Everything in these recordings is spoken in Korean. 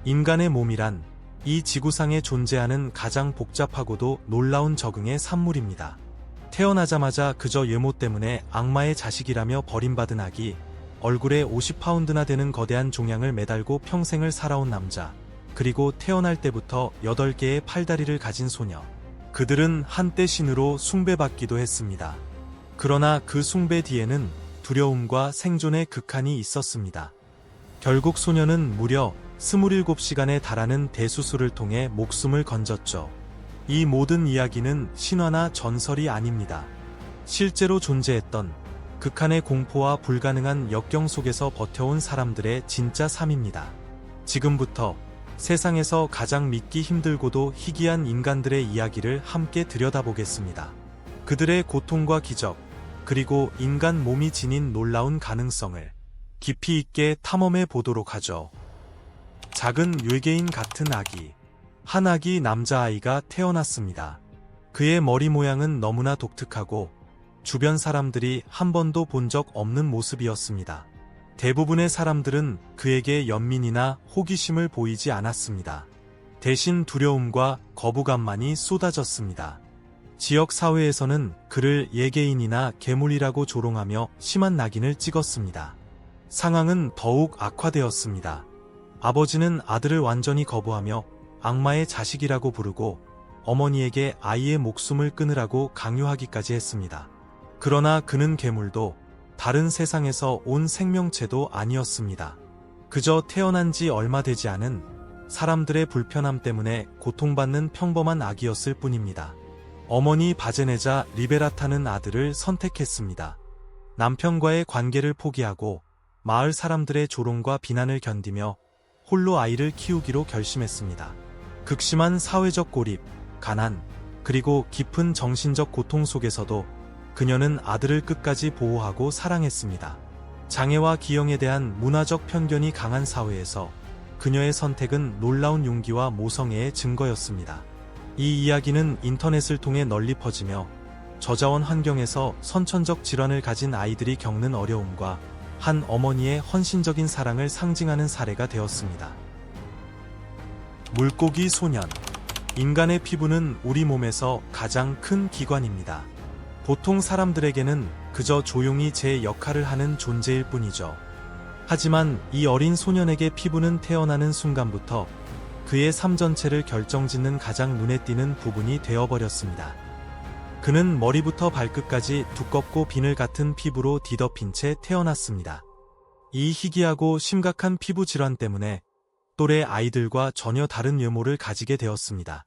인간의 몸이란 이 지구상에 존재하는 가장 복잡하고도 놀라운 적응의 산물입니다. 태어나자마자 그저 외모 때문에 악마의 자식이라며 버림받은 아기, 얼굴에 50파운드나 되는 거대한 종양을 매달고 평생을 살아온 남자, 그리고 태어날 때부터 8개의 팔다리를 가진 소녀. 그들은 한때 신으로 숭배받기도 했습니다. 그러나 그 숭배 뒤에는 두려움과 생존의 극한이 있었습니다. 결국 소녀는 무려 27시간에 달하는 대수술을 통해 목숨을 건졌죠. 이 모든 이야기는 신화나 전설이 아닙니다. 실제로 존재했던 극한의 공포와 불가능한 역경 속에서 버텨온 사람들의 진짜 삶입니다. 지금부터 세상에서 가장 믿기 힘들고도 희귀한 인간들의 이야기를 함께 들여다보겠습니다. 그들의 고통과 기적, 그리고 인간 몸이 지닌 놀라운 가능성을 깊이 있게 탐험해 보도록 하죠. 작은 외계인 같은 아기. 한 아기 남자아이가 태어났습니다. 그의 머리 모양은 너무나 독특하고 주변 사람들이 한 번도 본 적 없는 모습이었습니다. 대부분의 사람들은 그에게 연민이나 호기심을 보이지 않았습니다. 대신 두려움과 거부감만이 쏟아졌습니다. 지역 사회에서는 그를 예개인이나 괴물이라고 조롱하며 심한 낙인을 찍었습니다. 상황은 더욱 악화되었습니다. 아버지는 아들을 완전히 거부하며 악마의 자식이라고 부르고 어머니에게 아이의 목숨을 끊으라고 강요하기까지 했습니다. 그러나 그는 괴물도 다른 세상에서 온 생명체도 아니었습니다. 그저 태어난 지 얼마 되지 않은 사람들의 불편함 때문에 고통받는 평범한 아기였을 뿐입니다. 어머니 바제네자 리베라타는 아들을 선택했습니다. 남편과의 관계를 포기하고 마을 사람들의 조롱과 비난을 견디며 홀로 아이를 키우기로 결심했습니다. 극심한 사회적 고립, 가난, 그리고 깊은 정신적 고통 속에서도 그녀는 아들을 끝까지 보호하고 사랑했습니다. 장애와 기형에 대한 문화적 편견이 강한 사회에서 그녀의 선택은 놀라운 용기와 모성애의 증거였습니다. 이 이야기는 인터넷을 통해 널리 퍼지며 저자원 환경에서 선천적 질환을 가진 아이들이 겪는 어려움과 한 어머니의 헌신적인 사랑을 상징하는 사례가 되었습니다. 물고기 소년. 인간의 피부는 우리 몸에서 가장 큰 기관입니다. 보통 사람들에게는 그저 조용히 제 역할을 하는 존재일 뿐이죠. 하지만 이 어린 소년에게 피부는 태어나는 순간부터 그의 삶 전체를 결정짓는 가장 눈에 띄는 부분이 되어버렸습니다. 그는 머리부터 발끝까지 두껍고 비늘 같은 피부로 뒤덮인 채 태어났습니다. 이 희귀하고 심각한 피부 질환 때문에 또래 아이들과 전혀 다른 외모를 가지게 되었습니다.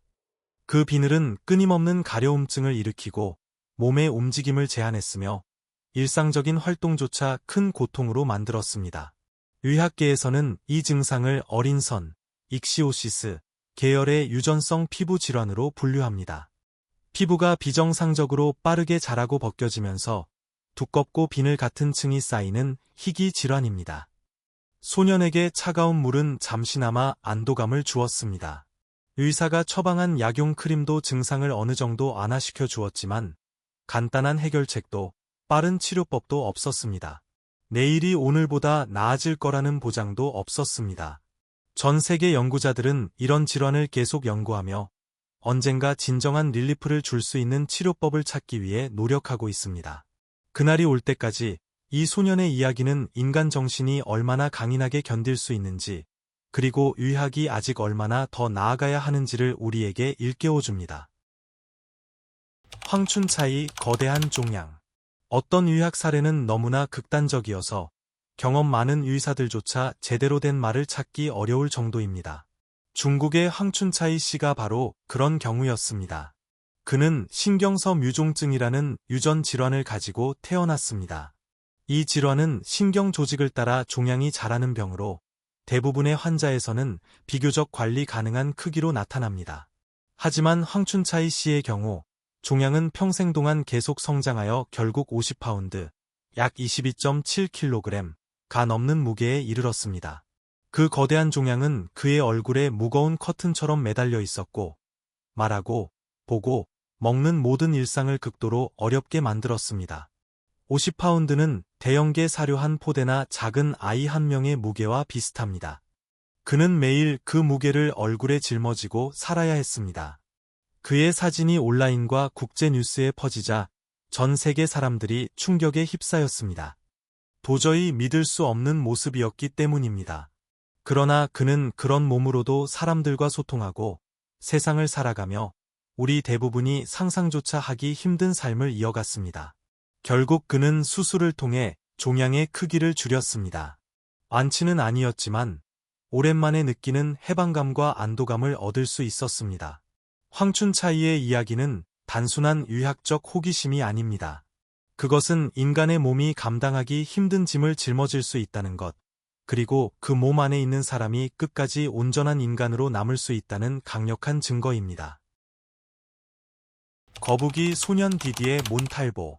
그 비늘은 끊임없는 가려움증을 일으키고 몸의 움직임을 제한했으며 일상적인 활동조차 큰 고통으로 만들었습니다. 의학계에서는 이 증상을 어린 선, 익시오시스, 계열의 유전성 피부 질환으로 분류합니다. 피부가 비정상적으로 빠르게 자라고 벗겨지면서 두껍고 비늘 같은 층이 쌓이는 희귀 질환입니다. 소년에게 차가운 물은 잠시나마 안도감을 주었습니다. 의사가 처방한 약용 크림도 증상을 어느 정도 완화시켜 주었지만 간단한 해결책도 빠른 치료법도 없었습니다. 내일이 오늘보다 나아질 거라는 보장도 없었습니다. 전 세계 연구자들은 이런 질환을 계속 연구하며 언젠가 진정한 릴리프를 줄 수 있는 치료법을 찾기 위해 노력하고 있습니다. 그날이 올 때까지 이 소년의 이야기는 인간 정신이 얼마나 강인하게 견딜 수 있는지, 그리고 의학이 아직 얼마나 더 나아가야 하는지를 우리에게 일깨워줍니다. 황춘차이 거대한 종양. 어떤 의학 사례는 너무나 극단적이어서 경험 많은 의사들조차 제대로 된 말을 찾기 어려울 정도입니다. 중국의 황춘차이 씨가 바로 그런 경우였습니다. 그는 신경서 뮤종증이라는 유전 질환을 가지고 태어났습니다. 이 질환은 신경 조직을 따라 종양이 자라는 병으로 대부분의 환자에서는 비교적 관리 가능한 크기로 나타납니다. 하지만 황춘차이 씨의 경우 종양은 평생 동안 계속 성장하여 결국 50파운드, 약 22.7kg가 넘는 무게에 이르렀습니다. 그 거대한 종양은 그의 얼굴에 무거운 커튼처럼 매달려 있었고 말하고, 보고, 먹는 모든 일상을 극도로 어렵게 만들었습니다. 50파운드는 대형개 사료 한 포대나 작은 아이 한 명의 무게와 비슷합니다. 그는 매일 그 무게를 얼굴에 짊어지고 살아야 했습니다. 그의 사진이 온라인과 국제 뉴스에 퍼지자 전 세계 사람들이 충격에 휩싸였습니다. 도저히 믿을 수 없는 모습이었기 때문입니다. 그러나 그는 그런 몸으로도 사람들과 소통하고 세상을 살아가며 우리 대부분이 상상조차 하기 힘든 삶을 이어갔습니다. 결국 그는 수술을 통해 종양의 크기를 줄였습니다. 완치는 아니었지만 오랜만에 느끼는 해방감과 안도감을 얻을 수 있었습니다. 황춘차이의 이야기는 단순한 의학적 호기심이 아닙니다. 그것은 인간의 몸이 감당하기 힘든 짐을 짊어질 수 있다는 것, 그리고 그 몸 안에 있는 사람이 끝까지 온전한 인간으로 남을 수 있다는 강력한 증거입니다. 거북이 소년 디디에 몬탈보.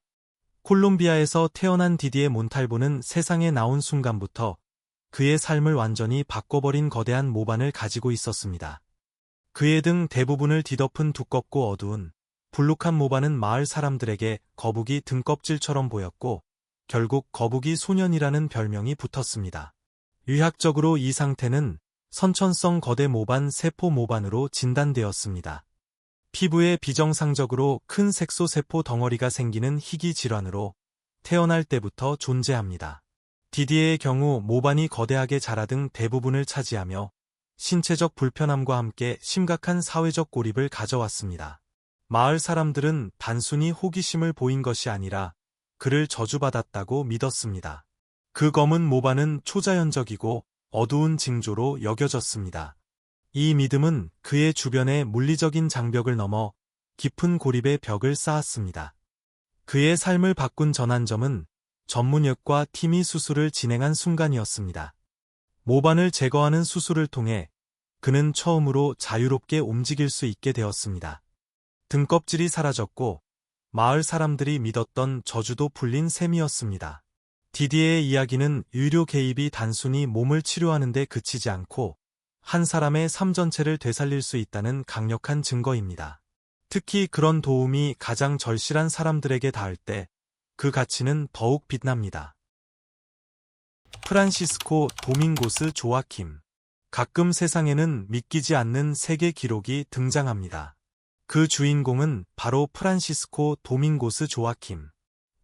콜롬비아에서 태어난 디디에 몬탈보는 세상에 나온 순간부터 그의 삶을 완전히 바꿔버린 거대한 모반을 가지고 있었습니다. 그의 등 대부분을 뒤덮은 두껍고 어두운 불룩한 모반은 마을 사람들에게 거북이 등껍질처럼 보였고 결국 거북이 소년이라는 별명이 붙었습니다. 의학적으로 이 상태는 선천성 거대 모반 세포 모반으로 진단되었습니다. 피부에 비정상적으로 큰 색소세포 덩어리가 생기는 희귀 질환으로 태어날 때부터 존재합니다. 디디에의 경우 모반이 거대하게 자라등 대부분을 차지하며 신체적 불편함과 함께 심각한 사회적 고립을 가져왔습니다. 마을 사람들은 단순히 호기심을 보인 것이 아니라 그를 저주받았다고 믿었습니다. 그 검은 모반은 초자연적이고 어두운 징조로 여겨졌습니다. 이 믿음은 그의 주변의 물리적인 장벽을 넘어 깊은 고립의 벽을 쌓았습니다. 그의 삶을 바꾼 전환점은 전문의과 팀이 수술을 진행한 순간이었습니다. 모반을 제거하는 수술을 통해 그는 처음으로 자유롭게 움직일 수 있게 되었습니다. 등껍질이 사라졌고 마을 사람들이 믿었던 저주도 풀린 셈이었습니다. 디디에의 이야기는 의료 개입이 단순히 몸을 치료하는 데 그치지 않고 한 사람의 삶 전체를 되살릴 수 있다는 강력한 증거입니다. 특히 그런 도움이 가장 절실한 사람들에게 닿을 때 그 가치는 더욱 빛납니다. 프란시스코 도밍고스 조아킴. 가끔 세상에는 믿기지 않는 세계 기록이 등장합니다. 그 주인공은 바로 프란시스코 도밍고스 조아킴.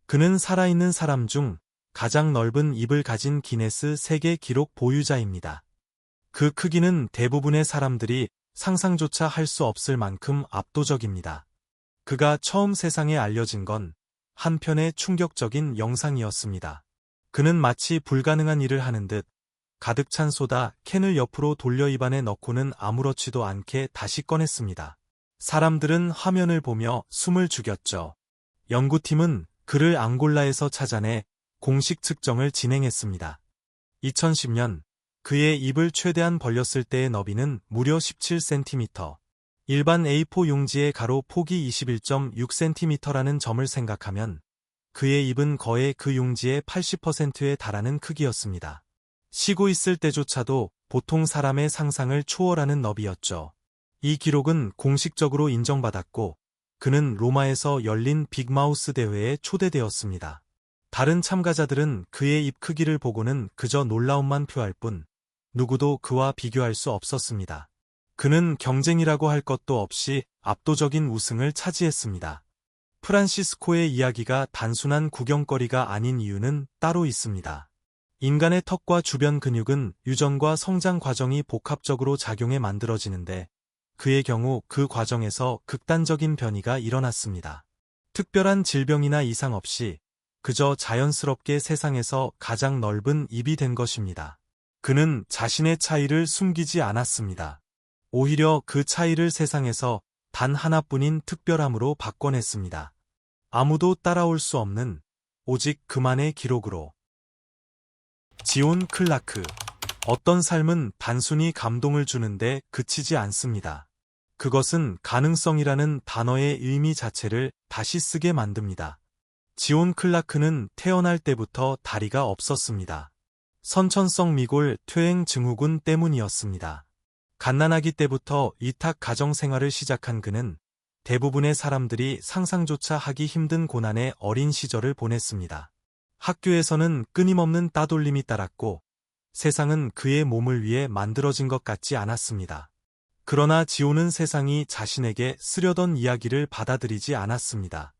그는 살아있는 사람 중 가장 넓은 입을 가진 기네스 세계 기록 보유자입니다. 그 크기는 대부분의 사람들이 상상조차 할 수 없을 만큼 압도적입니다. 그가 처음 세상에 알려진 건 한편의 충격적인 영상이었습니다. 그는 마치 불가능한 일을 하는 듯 가득 찬 소다 캔을 옆으로 돌려 입안에 넣고는 아무렇지도 않게 다시 꺼냈습니다. 사람들은 화면을 보며 숨을 죽였죠. 연구팀은 그를 앙골라에서 찾아내 공식 측정을 진행했습니다. 2010년 그의 입을 최대한 벌렸을 때의 너비는 무려 17cm. 일반 A4 용지의 가로 폭이 21.6cm라는 점을 생각하면 그의 입은 거의 그 용지의 80%에 달하는 크기였습니다. 쉬고 있을 때조차도 보통 사람의 상상을 초월하는 너비였죠. 이 기록은 공식적으로 인정받았고 그는 로마에서 열린 빅마우스 대회에 초대되었습니다. 다른 참가자들은 그의 입 크기를 보고는 그저 놀라움만 표할 뿐 누구도 그와 비교할 수 없었습니다. 그는 경쟁이라고 할 것도 없이 압도적인 우승을 차지했습니다. 프란시스코의 이야기가 단순한 구경거리가 아닌 이유는 따로 있습니다. 인간의 턱과 주변 근육은 유전과 성장 과정이 복합적으로 작용해 만들어지는데 그의 경우 그 과정에서 극단적인 변이가 일어났습니다. 특별한 질병이나 이상 없이 그저 자연스럽게 세상에서 가장 넓은 입이 된 것입니다. 그는 자신의 차이를 숨기지 않았습니다. 오히려 그 차이를 세상에서 단 하나뿐인 특별함으로 바꿔냈습니다. 아무도 따라올 수 없는 오직 그만의 기록으로. 지온 클라크. 어떤 삶은 단순히 감동을 주는데 그치지 않습니다. 그것은 가능성이라는 단어의 의미 자체를 다시 쓰게 만듭니다. 지온 클라크는 태어날 때부터 다리가 없었습니다. 선천성 미골 퇴행 증후군 때문이었습니다. 갓난아기 때부터 위탁 가정 생활을 시작한 그는 대부분의 사람들이 상상조차 하기 힘든 고난의 어린 시절을 보냈습니다. 학교에서는 끊임없는 따돌림이 따랐고 세상은 그의 몸을 위해 만들어진 것 같지 않았습니다. 그러나 지오는 세상이 자신에게 쓰려던 이야기를 받아들이지 않았습니다.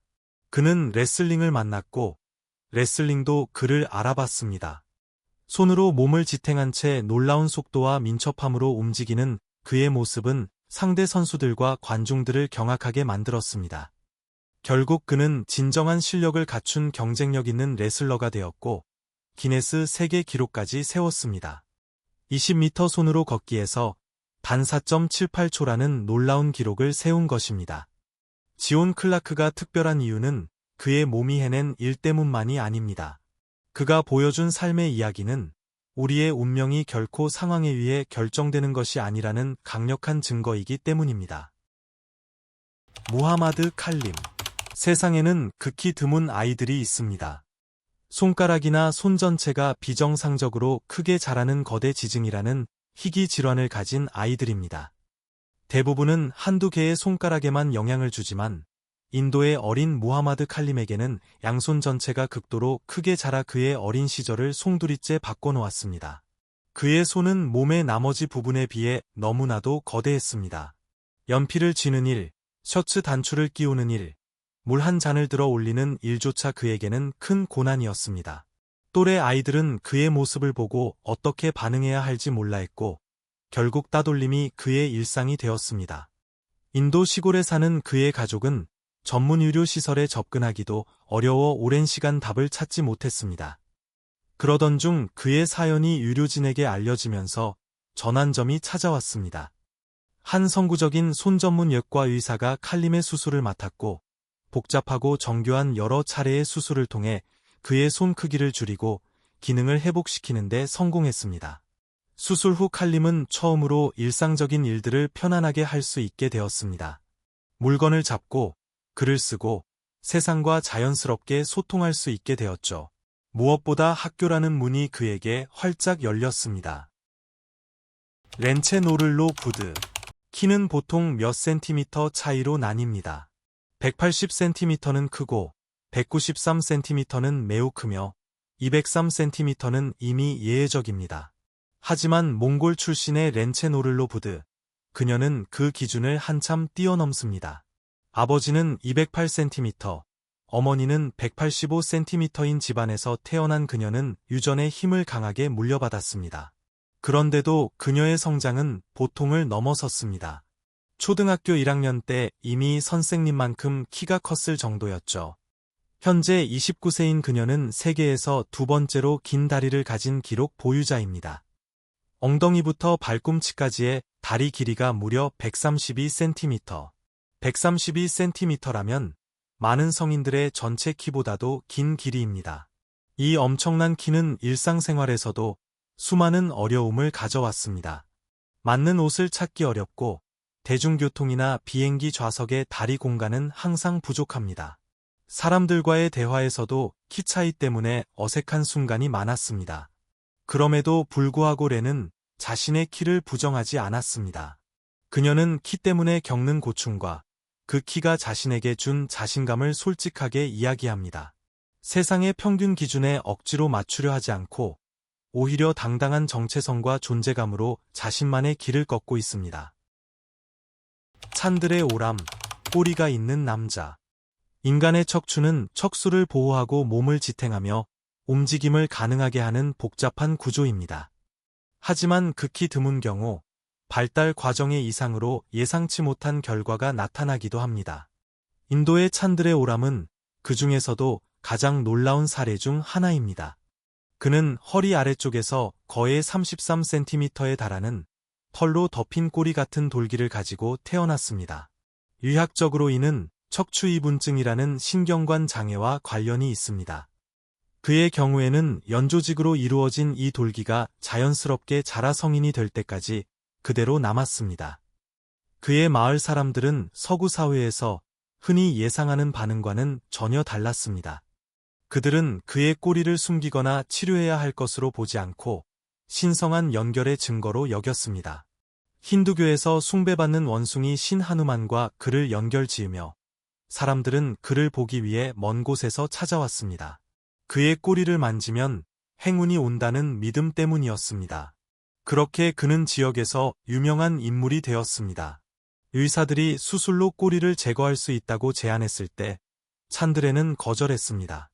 그는 레슬링을 만났고 레슬링도 그를 알아봤습니다. 손으로 몸을 지탱한 채 놀라운 속도와 민첩함으로 움직이는 그의 모습은 상대 선수들과 관중들을 경악하게 만들었습니다. 결국 그는 진정한 실력을 갖춘 경쟁력 있는 레슬러가 되었고 기네스 세계 기록까지 세웠습니다. 20m 손으로 걷기에서 단 4.78초라는 놀라운 기록을 세운 것입니다. 지온 클라크가 특별한 이유는 그의 몸이 해낸 일 때문만이 아닙니다. 그가 보여준 삶의 이야기는 우리의 운명이 결코 상황에 의해 결정되는 것이 아니라는 강력한 증거이기 때문입니다. 무하마드 칼림. 세상에는 극히 드문 아이들이 있습니다. 손가락이나 손 전체가 비정상적으로 크게 자라는 거대 지증이라는 희귀 질환을 가진 아이들입니다. 대부분은 한두 개의 손가락에만 영향을 주지만 인도의 어린 무하마드 칼림에게는 양손 전체가 극도로 크게 자라 그의 어린 시절을 송두리째 바꿔놓았습니다. 그의 손은 몸의 나머지 부분에 비해 너무나도 거대했습니다. 연필을 쥐는 일, 셔츠 단추를 끼우는 일, 물 한 잔을 들어 올리는 일조차 그에게는 큰 고난이었습니다. 또래 아이들은 그의 모습을 보고 어떻게 반응해야 할지 몰라 했고 결국 따돌림이 그의 일상이 되었습니다. 인도 시골에 사는 그의 가족은 전문 의료 시설에 접근하기도 어려워 오랜 시간 답을 찾지 못했습니다. 그러던 중 그의 사연이 의료진에게 알려지면서 전환점이 찾아왔습니다. 한 선구적인 손 전문 외과 의사가 칼림의 수술을 맡았고 복잡하고 정교한 여러 차례의 수술을 통해 그의 손 크기를 줄이고 기능을 회복시키는 데 성공했습니다. 수술 후 칼림은 처음으로 일상적인 일들을 편안하게 할 수 있게 되었습니다. 물건을 잡고 글을 쓰고 세상과 자연스럽게 소통할 수 있게 되었죠. 무엇보다 학교라는 문이 그에게 활짝 열렸습니다. 렌체노를로 부드. 키는 보통 몇 센티미터 차이로 나뉩니다. 180cm는 크고 193cm는 매우 크며 203cm는 이미 예외적입니다. 하지만 몽골 출신의 렌체노를로 부드. 그녀는 그 기준을 한참 뛰어넘습니다. 아버지는 208cm, 어머니는 185cm인 집안에서 태어난 그녀는 유전의 힘을 강하게 물려받았습니다. 그런데도 그녀의 성장은 보통을 넘어섰습니다. 초등학교 1학년 때 이미 선생님만큼 키가 컸을 정도였죠. 현재 29세인 그녀는 세계에서 두 번째로 긴 다리를 가진 기록 보유자입니다. 엉덩이부터 발꿈치까지의 다리 길이가 무려 132cm. 132cm라면 많은 성인들의 전체 키보다도 긴 길이입니다. 이 엄청난 키는 일상생활에서도 수많은 어려움을 가져왔습니다. 맞는 옷을 찾기 어렵고 대중교통이나 비행기 좌석의 다리 공간은 항상 부족합니다. 사람들과의 대화에서도 키 차이 때문에 어색한 순간이 많았습니다. 그럼에도 불구하고 렌은 자신의 키를 부정하지 않았습니다. 그녀는 키 때문에 겪는 고충과 그 키가 자신에게 준 자신감을 솔직하게 이야기합니다. 세상의 평균 기준에 억지로 맞추려 하지 않고 오히려 당당한 정체성과 존재감으로 자신만의 길을 걷고 있습니다. 찬들의 오람, 꼬리가 있는 남자. 인간의 척추는 척수를 보호하고 몸을 지탱하며 움직임을 가능하게 하는 복잡한 구조입니다. 하지만 극히 드문 경우 발달 과정의 이상으로 예상치 못한 결과가 나타나기도 합니다. 인도의 찬들의 오람은 그 중에서도 가장 놀라운 사례 중 하나입니다. 그는 허리 아래쪽에서 거의 33cm에 달하는 털로 덮인 꼬리 같은 돌기를 가지고 태어났습니다. 의학적으로 이는 척추이분증이라는 신경관 장애와 관련이 있습니다. 그의 경우에는 연조직으로 이루어진 이 돌기가 자연스럽게 자라 성인이 될 때까지 그대로 남았습니다. 그의 마을 사람들은 서구 사회에서 흔히 예상하는 반응과는 전혀 달랐습니다. 그들은 그의 꼬리를 숨기거나 치료해야 할 것으로 보지 않고 신성한 연결의 증거로 여겼습니다. 힌두교에서 숭배받는 원숭이 신 하누만과 그를 연결지으며 사람들은 그를 보기 위해 먼 곳에서 찾아왔습니다. 그의 꼬리를 만지면 행운이 온다는 믿음 때문이었습니다. 그렇게 그는 지역에서 유명한 인물이 되었습니다. 의사들이 수술로 꼬리를 제거할 수 있다고 제안했을 때 찬드레는 거절했습니다.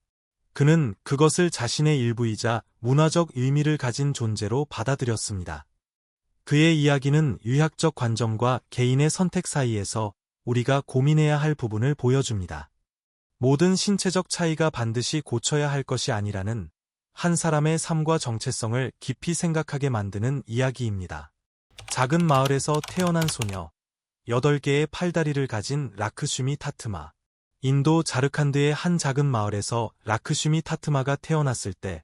그는 그것을 자신의 일부이자 문화적 의미를 가진 존재로 받아들였습니다. 그의 이야기는 의학적 관점과 개인의 선택 사이에서 우리가 고민해야 할 부분을 보여줍니다. 모든 신체적 차이가 반드시 고쳐야 할 것이 아니라는 한 사람의 삶과 정체성을 깊이 생각하게 만드는 이야기입니다. 작은 마을에서 태어난 소녀, 8개의 팔다리를 가진 라크슈미 타트마. 인도 자르칸드의 한 작은 마을에서 라크슈미 타트마가 태어났을 때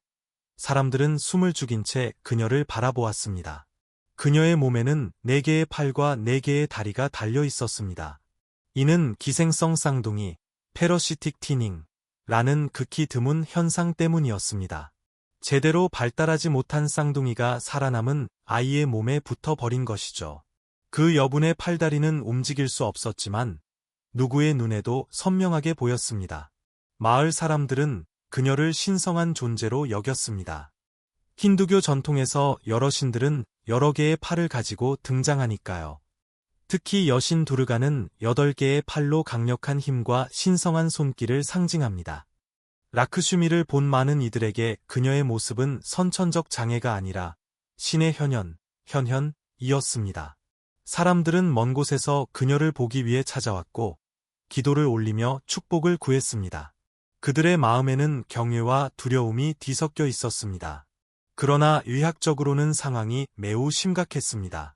사람들은 숨을 죽인 채 그녀를 바라보았습니다. 그녀의 몸에는 4개의 팔과 4개의 다리가 달려 있었습니다. 이는 기생성 쌍둥이, 패러시틱 티닝라는 극히 드문 현상 때문이었습니다. 제대로 발달하지 못한 쌍둥이가 살아남은 아이의 몸에 붙어버린 것이죠. 그 여분의 팔다리는 움직일 수 없었지만 누구의 눈에도 선명하게 보였습니다. 마을 사람들은 그녀를 신성한 존재로 여겼습니다. 힌두교 전통에서 여러 신들은 여러 개의 팔을 가지고 등장하니까요. 특히 여신 두르가는 8개의 팔로 강력한 힘과 신성한 손길을 상징합니다. 라크슈미를 본 많은 이들에게 그녀의 모습은 선천적 장애가 아니라 신의 현현이었습니다. 사람들은 먼 곳에서 그녀를 보기 위해 찾아왔고 기도를 올리며 축복을 구했습니다. 그들의 마음에는 경외와 두려움이 뒤섞여 있었습니다. 그러나 의학적으로는 상황이 매우 심각했습니다.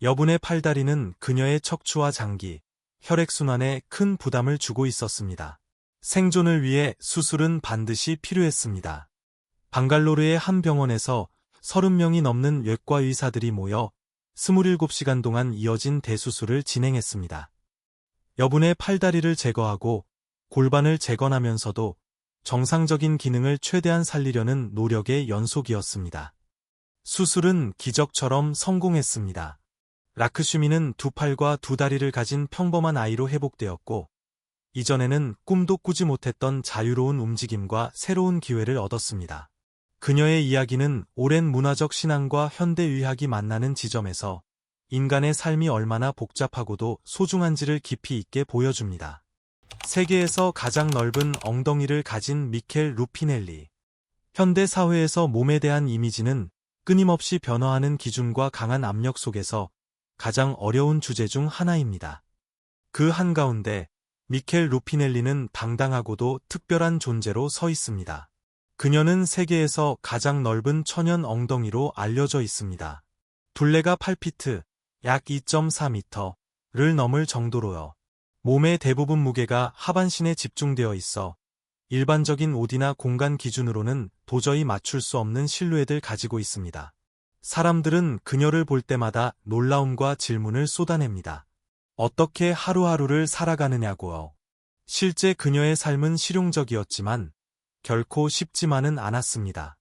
여분의 팔다리는 그녀의 척추와 장기, 혈액순환에 큰 부담을 주고 있었습니다. 생존을 위해 수술은 반드시 필요했습니다. 방갈로르의 한 병원에서 30명이 넘는 외과 의사들이 모여 27시간 동안 이어진 대수술을 진행했습니다. 여분의 팔다리를 제거하고 골반을 재건하면서도 정상적인 기능을 최대한 살리려는 노력의 연속이었습니다. 수술은 기적처럼 성공했습니다. 라크슈미는 2팔과 2다리를 가진 평범한 아이로 회복되었고, 이전에는 꿈도 꾸지 못했던 자유로운 움직임과 새로운 기회를 얻었습니다. 그녀의 이야기는 오랜 문화적 신앙과 현대의학이 만나는 지점에서 인간의 삶이 얼마나 복잡하고도 소중한지를 깊이 있게 보여줍니다. 세계에서 가장 넓은 엉덩이를 가진 미켈 루피넬리. 현대 사회에서 몸에 대한 이미지는 끊임없이 변화하는 기준과 강한 압력 속에서 가장 어려운 주제 중 하나입니다. 그 한가운데 미켈 루피넬리는 당당하고도 특별한 존재로 서 있습니다. 그녀는 세계에서 가장 넓은 천연 엉덩이로 알려져 있습니다. 둘레가 8피트, 약 2.4m를 넘을 정도로요. 몸의 대부분 무게가 하반신에 집중되어 있어 일반적인 옷이나 공간 기준으로는 도저히 맞출 수 없는 실루엣을 가지고 있습니다. 사람들은 그녀를 볼 때마다 놀라움과 질문을 쏟아냅니다. 어떻게 하루하루를 살아가느냐고요. 실제 그녀의 삶은 실용적이었지만 결코 쉽지만은 않았습니다.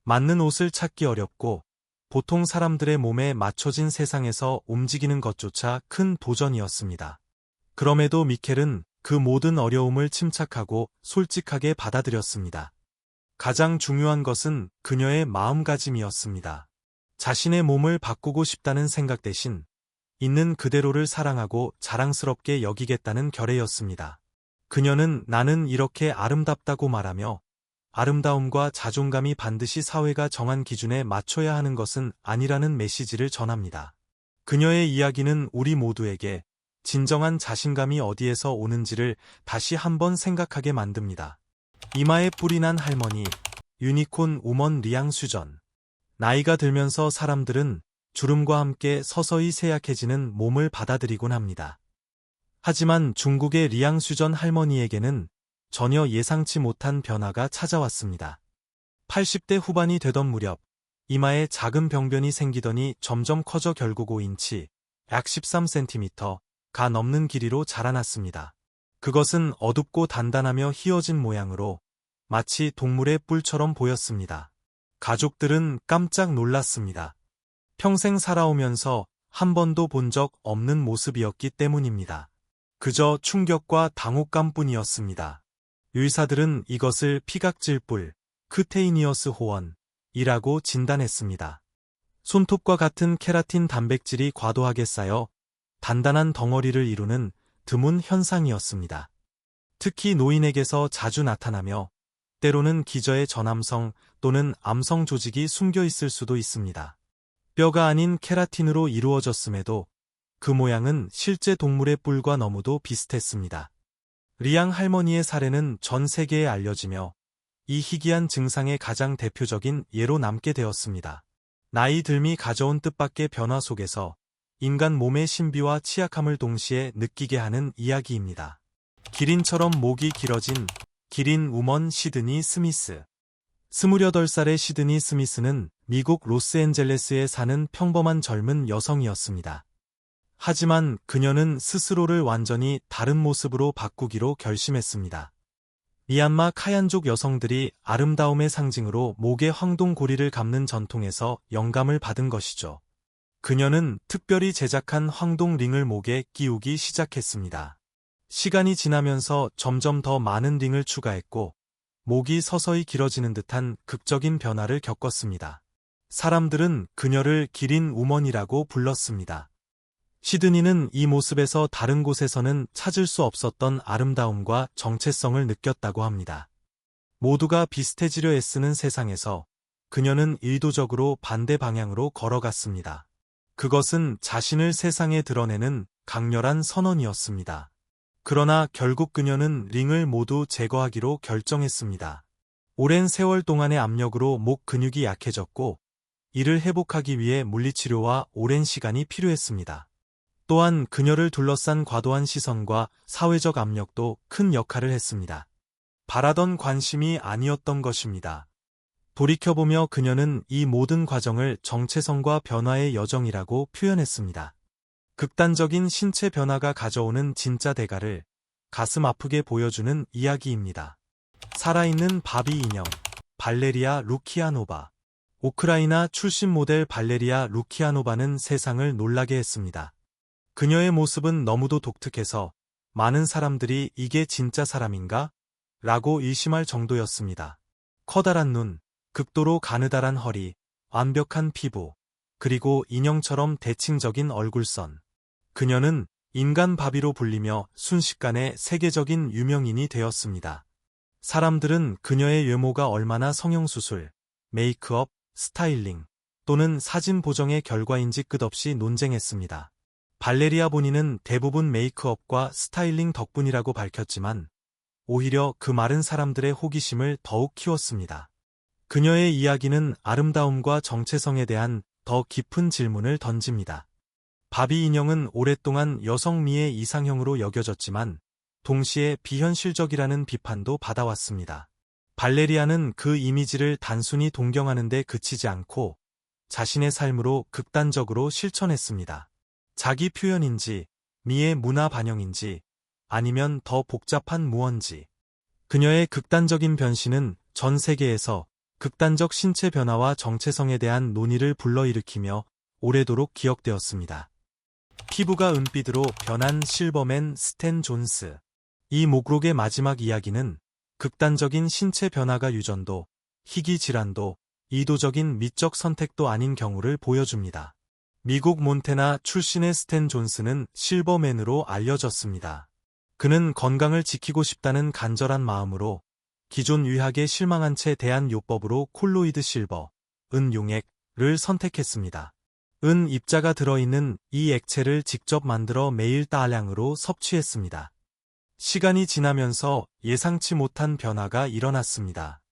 맞는 옷을 찾기 어렵고 보통 사람들의 몸에 맞춰진 세상에서 움직이는 것조차 큰 도전이었습니다. 그럼에도 미켈은 그 모든 어려움을 침착하고 솔직하게 받아들였습니다. 가장 중요한 것은 그녀의 마음가짐이었습니다. 자신의 몸을 바꾸고 싶다는 생각 대신 있는 그대로를 사랑하고 자랑스럽게 여기겠다는 결의였습니다. 그녀는 나는 이렇게 아름답다고 말하며 아름다움과 자존감이 반드시 사회가 정한 기준에 맞춰야 하는 것은 아니라는 메시지를 전합니다. 그녀의 이야기는 우리 모두에게 진정한 자신감이 어디에서 오는지를 다시 한번 생각하게 만듭니다. 이마에 뿔이 난 할머니, 유니콘 우먼 리앙수전. 나이가 들면서 사람들은 주름과 함께 서서히 쇠약해지는 몸을 받아들이곤 합니다. 하지만 중국의 리앙수전 할머니에게는 전혀 예상치 못한 변화가 찾아왔습니다. 80대 후반이 되던 무렵 이마에 작은 병변이 생기더니 점점 커져 결국 5인치, 약 13cm가 넘는 길이로 자라났습니다. 그것은 어둡고 단단하며 휘어진 모양으로 마치 동물의 뿔처럼 보였습니다. 가족들은 깜짝 놀랐습니다. 평생 살아오면서 한 번도 본 적 없는 모습이었기 때문입니다. 그저 충격과 당혹감뿐이었습니다. 의사들은 이것을 피각질 뿔, 크테이니어스 호원, 이라고 진단했습니다. 손톱과 같은 케라틴 단백질이 과도하게 쌓여 단단한 덩어리를 이루는 드문 현상이었습니다. 특히 노인에게서 자주 나타나며 때로는 기저에 저남성 또는 암성 조직이 숨겨 있을 수도 있습니다. 뼈가 아닌 케라틴으로 이루어졌음에도 그 모양은 실제 동물의 뿔과 너무도 비슷했습니다. 리앙 할머니의 사례는 전 세계에 알려지며 이 희귀한 증상의 가장 대표적인 예로 남게 되었습니다. 나이 들미 가져온 뜻밖의 변화 속에서 인간 몸의 신비와 취약함을 동시에 느끼게 하는 이야기입니다. 기린처럼 목이 길어진 기린 우먼 시드니 스미스. 28살의 시드니 스미스는 미국 로스앤젤레스에 사는 평범한 젊은 여성이었습니다. 하지만 그녀는 스스로를 완전히 다른 모습으로 바꾸기로 결심했습니다. 미얀마 카얀족 여성들이 아름다움의 상징으로 목에 황동고리를 감는 전통에서 영감을 받은 것이죠. 그녀는 특별히 제작한 황동링을 목에 끼우기 시작했습니다. 시간이 지나면서 점점 더 많은 링을 추가했고 목이 서서히 길어지는 듯한 극적인 변화를 겪었습니다. 사람들은 그녀를 기린 우먼이라고 불렀습니다. 시드니는 이 모습에서 다른 곳에서는 찾을 수 없었던 아름다움과 정체성을 느꼈다고 합니다. 모두가 비슷해지려 애쓰는 세상에서 그녀는 의도적으로 반대 방향으로 걸어갔습니다. 그것은 자신을 세상에 드러내는 강렬한 선언이었습니다. 그러나 결국 그녀는 링을 모두 제거하기로 결정했습니다. 오랜 세월 동안의 압력으로 목 근육이 약해졌고 이를 회복하기 위해 물리치료와 오랜 시간이 필요했습니다. 또한 그녀를 둘러싼 과도한 시선과 사회적 압력도 큰 역할을 했습니다. 바라던 관심이 아니었던 것입니다. 돌이켜보며 그녀는 이 모든 과정을 정체성과 변화의 여정이라고 표현했습니다. 극단적인 신체 변화가 가져오는 진짜 대가를 가슴 아프게 보여주는 이야기입니다. 살아있는 바비 인형, 발레리아 루키아노바. 우크라이나 출신 모델 발레리아 루키아노바는 세상을 놀라게 했습니다. 그녀의 모습은 너무도 독특해서 많은 사람들이 이게 진짜 사람인가? 라고 의심할 정도였습니다. 커다란 눈, 극도로 가느다란 허리, 완벽한 피부, 그리고 인형처럼 대칭적인 얼굴선. 그녀는 인간 바비로 불리며 순식간에 세계적인 유명인이 되었습니다. 사람들은 그녀의 외모가 얼마나 성형수술, 메이크업, 스타일링 또는 사진 보정의 결과인지 끝없이 논쟁했습니다. 발레리아 본인은 대부분 메이크업과 스타일링 덕분이라고 밝혔지만 오히려 그 말은 사람들의 호기심을 더욱 키웠습니다. 그녀의 이야기는 아름다움과 정체성에 대한 더 깊은 질문을 던집니다. 바비 인형은 오랫동안 여성미의 이상형으로 여겨졌지만 동시에 비현실적이라는 비판도 받아왔습니다. 발레리아는 그 이미지를 단순히 동경하는 데 그치지 않고 자신의 삶으로 극단적으로 실천했습니다. 자기 표현인지, 미의 문화 반영인지, 아니면 더 복잡한 무언지. 그녀의 극단적인 변신은 전 세계에서 극단적 신체 변화와 정체성에 대한 논의를 불러일으키며 오래도록 기억되었습니다. 피부가 은빛으로 변한 실버맨 스탠 존스. 이 목록의 마지막 이야기는 극단적인 신체 변화가 유전도, 희귀 질환도, 이도적인 미적 선택도 아닌 경우를 보여줍니다. 미국 몬태나 출신의 스탠 존스는 실버맨으로 알려졌습니다. 그는 건강을 지키고 싶다는 간절한 마음으로 기존 의학에 실망한 채 대한요법으로 콜로이드 실버, 은 용액을 선택했습니다. 은 입자가 들어있는 이 액체를 직접 만들어 매일 다량으로 섭취했습니다. 시간이 지나면서 예상치 못한 변화가 일어났습니다.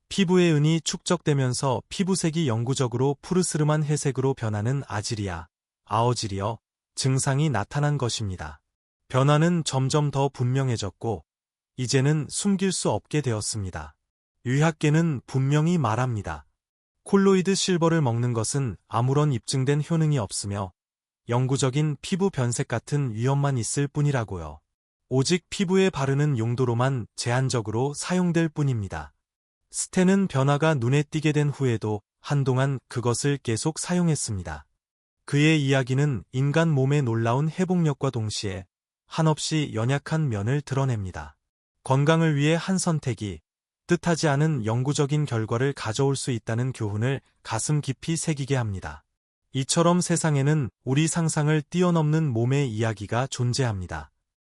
피부의 은이 축적되면서 피부색이 영구적으로 푸르스름한 회색으로 변하는 아지리아, 아어지리어 증상이 나타난 것입니다. 변화는 점점 더 분명해졌고 이제는 숨길 수 없게 되었습니다. 의학계는 분명히 말합니다. 콜로이드 실버를 먹는 것은 아무런 입증된 효능이 없으며 영구적인 피부 변색 같은 위험만 있을 뿐이라고요. 오직 피부에 바르는 용도로만 제한적으로 사용될 뿐입니다. 스탠은 변화가 눈에 띄게 된 후에도 한동안 그것을 계속 사용했습니다. 그의 이야기는 인간 몸의 놀라운 회복력과 동시에 한없이 연약한 면을 드러냅니다. 건강을 위해 한 선택이 뜻하지 않은 영구적인 결과를 가져올 수 있다는 교훈을 가슴 깊이 새기게 합니다. 이처럼 세상에는 우리 상상을 뛰어넘는 몸의 이야기가 존재합니다.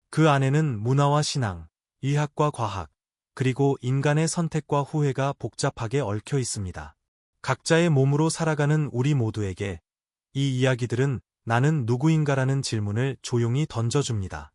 그 안에는 문화와 신앙, 의학과 과학, 그리고 인간의 선택과 후회가 복잡하게 얽혀 있습니다. 각자의 몸으로 살아가는 우리 모두에게 이 이야기들은 나는 누구인가라는 질문을 조용히 던져줍니다.